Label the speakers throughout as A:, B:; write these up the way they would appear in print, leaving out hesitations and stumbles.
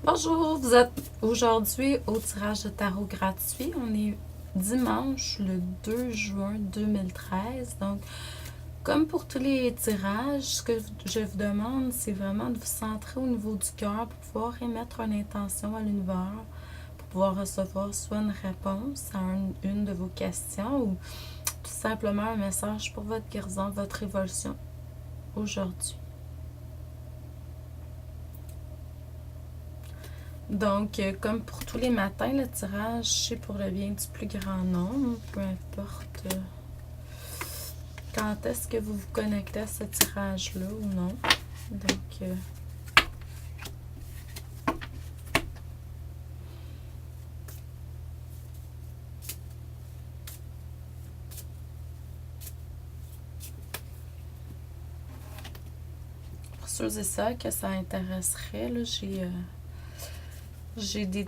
A: Bonjour, vous êtes aujourd'hui au tirage de tarot gratuit. On est dimanche le 2 juin 2013. Donc, comme pour tous les tirages, ce que je vous demande, c'est vraiment de vous centrer au niveau du cœur pour pouvoir émettre une intention à l'univers, pour pouvoir recevoir soit une réponse à une de vos questions ou tout simplement un message pour votre guérison, votre évolution aujourd'hui. Donc, comme pour tous les matins, le tirage, c'est pour le bien du plus grand nombre, peu importe quand est-ce que vous vous connectez à ce tirage-là ou non. Donc, pour ceux et celles que ça intéresserait, là, je fais des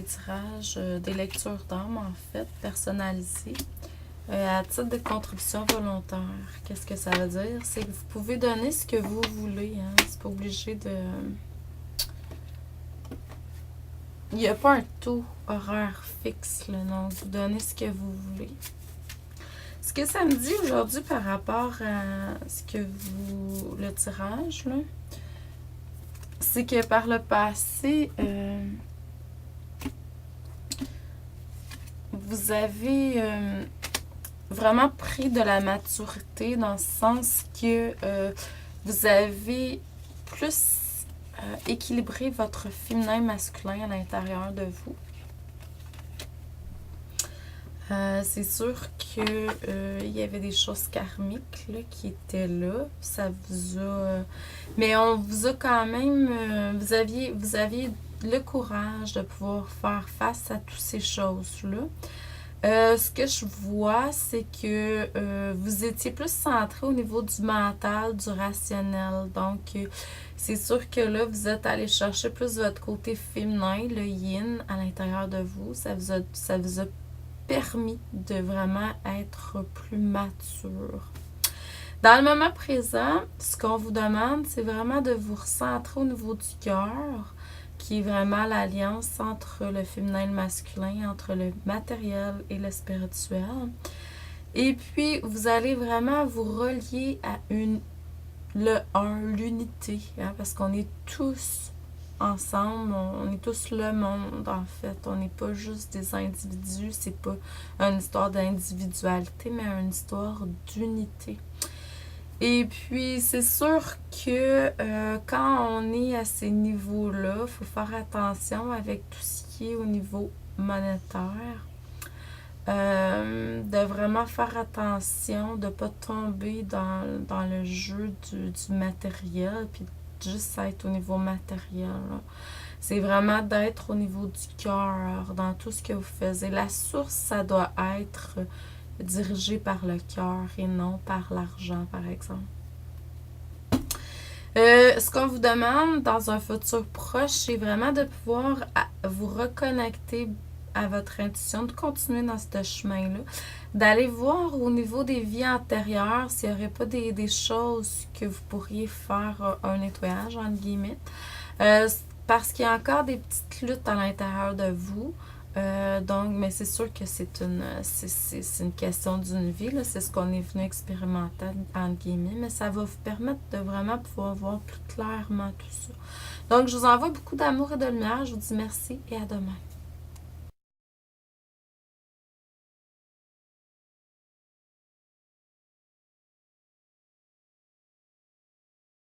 A: tirages, des lectures d'âme, en fait, personnalisées. À titre de contribution volontaire, qu'est-ce que ça veut dire? C'est que vous pouvez donner ce que vous voulez. Hein? C'est pas obligé de... Il n'y a pas un taux horaire fixe, là, non. Vous donnez ce que vous voulez. Ce que ça me dit aujourd'hui par rapport à ce que vous... le tirage, là, c'est que par le passé, vous avez... vraiment pris de la maturité dans le sens que vous avez plus équilibré votre féminin masculin à l'intérieur de vous. C'est sûr que il y avait des choses karmiques là, qui étaient là. Ça vous a... mais on vous a quand même... vous aviez le courage de pouvoir faire face à toutes ces choses-là. Ce que je vois, c'est que vous étiez plus centré au niveau du mental, du rationnel. Donc, c'est sûr que là, vous êtes allé chercher plus votre côté féminin, le yin, à l'intérieur de vous. Ça vous a permis de vraiment être plus mature. Dans le moment présent, ce qu'on vous demande, c'est vraiment de vous recentrer au niveau du cœur, qui est vraiment l'alliance entre le féminin et le masculin, entre le matériel et le spirituel. Et puis, vous allez vraiment vous relier à l'unité, hein, parce qu'on est tous ensemble, on est tous le monde, en fait. On n'est pas juste des individus, c'est pas une histoire d'individualité, mais une histoire d'unité. Et puis, c'est sûr que quand on est à ces niveaux-là, il faut faire attention avec tout ce qui est au niveau monétaire. De vraiment faire attention, de ne pas tomber dans le jeu du matériel, puis juste être au niveau matériel. C'est vraiment d'être au niveau du cœur, dans tout ce que vous faites. La source, ça doit être dirigé par le cœur et non par l'argent, par exemple. Ce qu'on vous demande dans un futur proche, c'est vraiment de pouvoir vous reconnecter à votre intuition, de continuer dans ce chemin-là, d'aller voir au niveau des vies antérieures s'il n'y aurait pas des choses que vous pourriez faire un nettoyage, entre guillemets, parce qu'il y a encore des petites luttes à l'intérieur de vous. Donc, mais c'est sûr que c'est une question d'une vie, c'est ce qu'on est venu expérimenter, entre guillemets, mais ça va vous permettre de vraiment pouvoir voir plus clairement tout ça. Donc, je vous envoie beaucoup d'amour et de lumière, je vous dis merci et à demain.